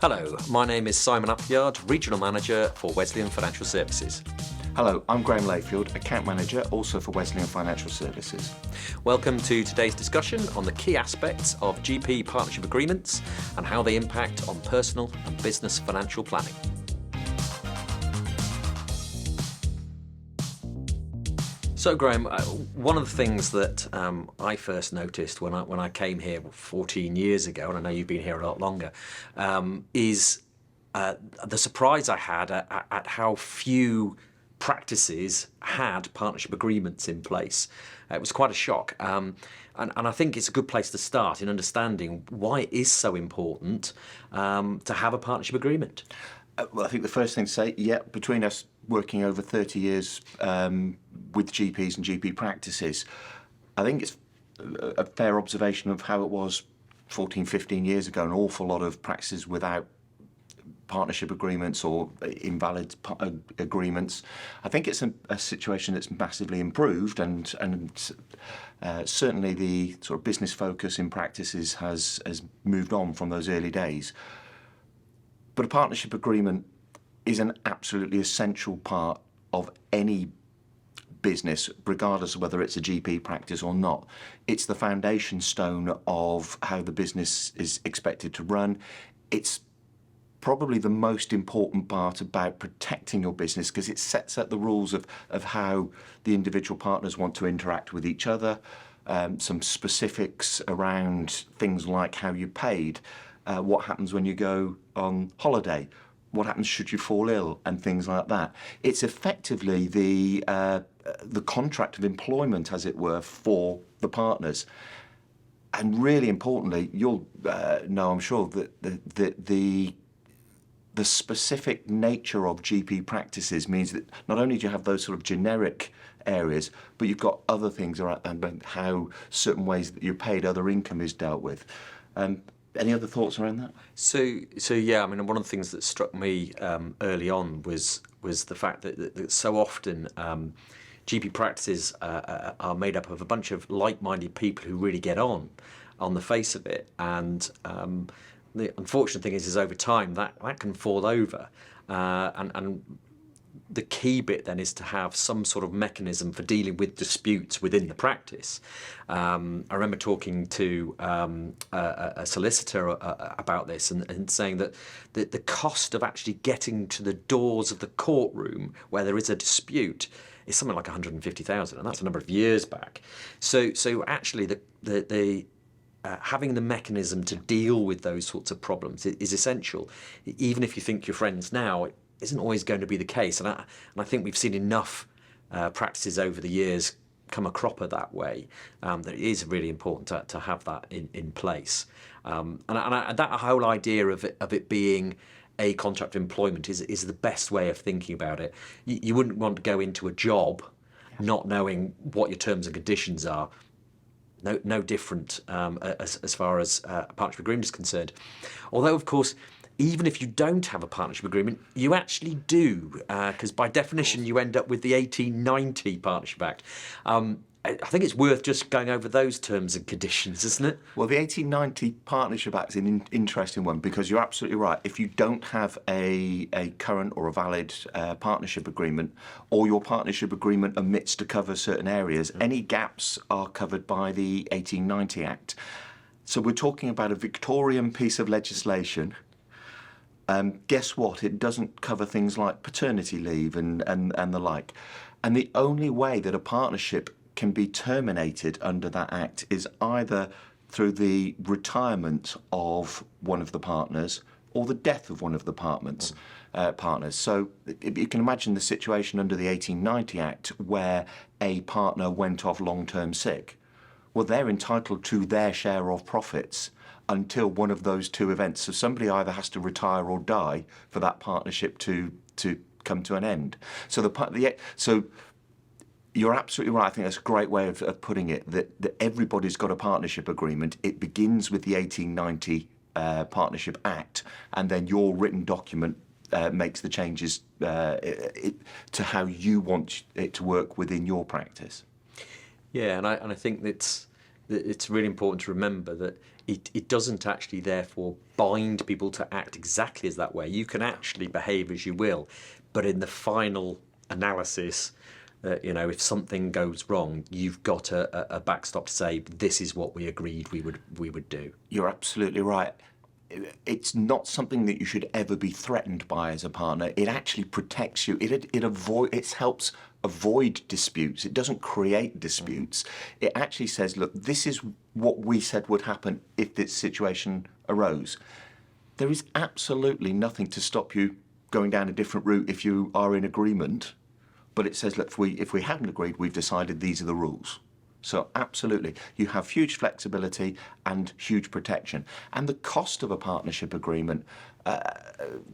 Hello, my name is Simon Appleyard, Regional Manager for Wesleyan Financial Services. Hello, I'm Leyfield, Account Manager, also for Wesleyan Financial Services. Welcome to today's discussion on the key aspects of GP partnership agreements and how they impact on personal and business financial planning. So Graham, one of the things that I first noticed when I came here 14 years ago, and I know you've been here a lot longer, is the surprise I had at how few practices had partnership agreements in place. It was quite a shock, and I think it's a good place to start in understanding why it is so important to have a partnership agreement. Well, I think the first thing to say, between us working over 30 years with GPs and GP practices, I think it's a fair observation of how it was 14, 15 years ago. An awful lot of practices without partnership agreements or invalid agreements. I think it's a situation that's massively improved, and certainly the sort of business focus in practices has moved on from those early days. But a partnership agreement is an absolutely essential part of any business, regardless of whether it's a GP practice or not. It's the foundation stone of how the business is expected to run. It's probably the most important part about protecting your business, because it sets out the rules of how the individual partners want to interact with each other, some specifics around things like how you're paid, what happens when you go on holiday, what happens should you fall ill, and things like that. It's effectively the contract of employment, as it were, for the partners. And really importantly, you'll know, I'm sure, that the specific nature of GP practices means that not only do you have those sort of generic areas, but you've got other things about how certain ways that you're paid, other income is dealt with. Any other thoughts around that? So yeah, I mean, one of the things that struck me early on was the fact that so often GP practices are made up of a bunch of like-minded people who really get on the face of it, and the unfortunate thing is over time that can fall over, and the key bit then is to have some sort of mechanism for dealing with disputes within the practice. I remember talking to a solicitor about this and saying that the cost of actually getting to the doors of the courtroom where there is a dispute is something like 150,000, and that's a number of years back. So actually the having the mechanism to deal with those sorts of problems is essential. Even if you think you're friends now, it isn't always going to be the case. And I think we've seen enough practices over the years come a cropper that way, that it is really important to have that in place. And that whole idea of it being a contract of employment is the best way of thinking about it. You wouldn't want to go into a job not knowing what your terms and conditions are. No different as far as a partnership agreement is concerned. Although, of course, even if you don't have a partnership agreement, you actually do, because by definition you end up with the 1890 Partnership Act. I think it's worth just going over those terms and conditions, isn't it? Well, the 1890 Partnership Act is an interesting one, because you're absolutely right. If you don't have a current or a valid partnership agreement, or your partnership agreement omits to cover certain areas, any gaps are covered by the 1890 Act. So we're talking about a Victorian piece of legislation. Guess what? It doesn't cover things like paternity leave and the like. And the only way that a partnership can be terminated under that act is either through the retirement of one of the partners or the death of one of the partners. So you can imagine the situation under the 1890 Act where a partner went off long-term sick. Well, they're entitled to their share of profits until one of those two events. So somebody either has to retire or die for that partnership to come to an end. So you're absolutely right. I think that's a great way of putting it, that everybody's got a partnership agreement. It begins with the 1890 Partnership Act, and then your written document makes the changes to how you want it to work within your practice. Yeah, and I think it's it's really important to remember that it doesn't actually therefore bind people to act exactly as that way. You can actually behave as you will, but in the final analysis, if something goes wrong, you've got a backstop to say this is what we agreed we would do. You're absolutely right. It's not something that you should ever be threatened by as a partner. It actually protects you. It helps avoid disputes. It doesn't create disputes. It actually says, look, this is what we said would happen if this situation arose. There is absolutely nothing to stop you going down a different route if you are in agreement. But it says, look, if we haven't agreed, we've decided these are the rules. So absolutely, you have huge flexibility and huge protection. And the cost of a partnership agreement,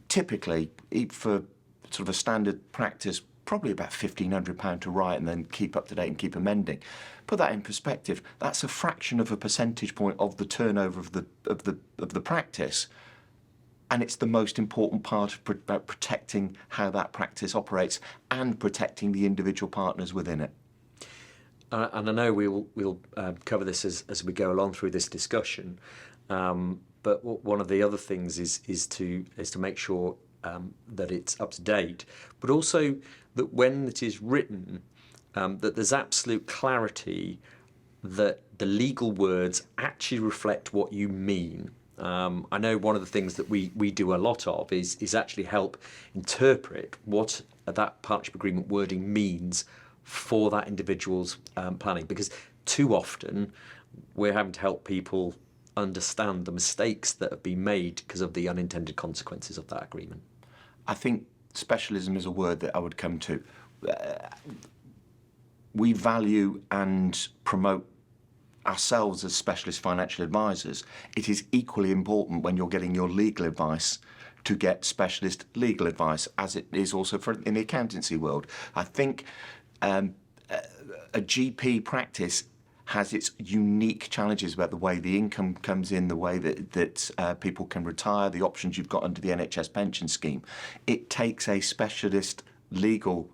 typically, for sort of a standard practice, probably about £1,500 to write and then keep up to date and keep amending. Put that in perspective, that's a fraction of a percentage point of the turnover of the practice. And it's the most important part of protecting how that practice operates and protecting the individual partners within it. And I know we'll cover this as we go along through this discussion. But one of the other things is to make sure that it's up to date, but also that when it is written, that there's absolute clarity that the legal words actually reflect what you mean. I know one of the things that we do a lot of is actually help interpret what that partnership agreement wording means for that individual's planning, because too often we're having to help people understand the mistakes that have been made because of the unintended consequences of that agreement. I think specialism is a word that I would come to. We value and promote ourselves as specialist financial advisors. It is equally important when you're getting your legal advice to get specialist legal advice, as it is also in the accountancy world. I think a GP practice has its unique challenges about the way the income comes in, the way that people can retire, the options you've got under the NHS pension scheme. It takes a specialist legal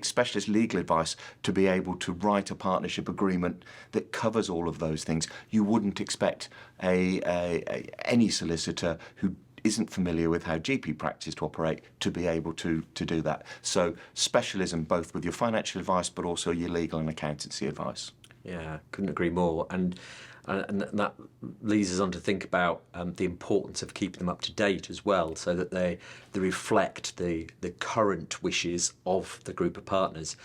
specialist legal advice to be able to write a partnership agreement that covers all of those things. You wouldn't expect any solicitor who isn't familiar with how GP practice to operate to be able to do that. So specialism, both with your financial advice but also your legal and accountancy advice. Yeah, couldn't agree more. And that leads us on to think about the importance of keeping them up to date as well, so that they reflect the current wishes of the group of partners.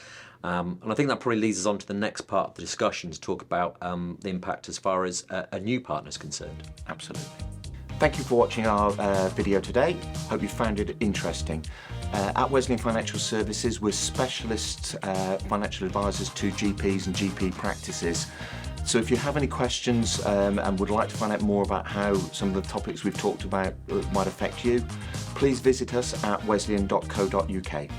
And I think that probably leads us on to the next part of the discussion to talk about the impact as far as a new partner is concerned. Absolutely. Thank you for watching our video today. Hope you found it interesting. At Wesleyan Financial Services, we're specialist financial advisors to GPs and GP practices. So if you have any questions and would like to find out more about how some of the topics we've talked about might affect you, please visit us at wesleyan.co.uk.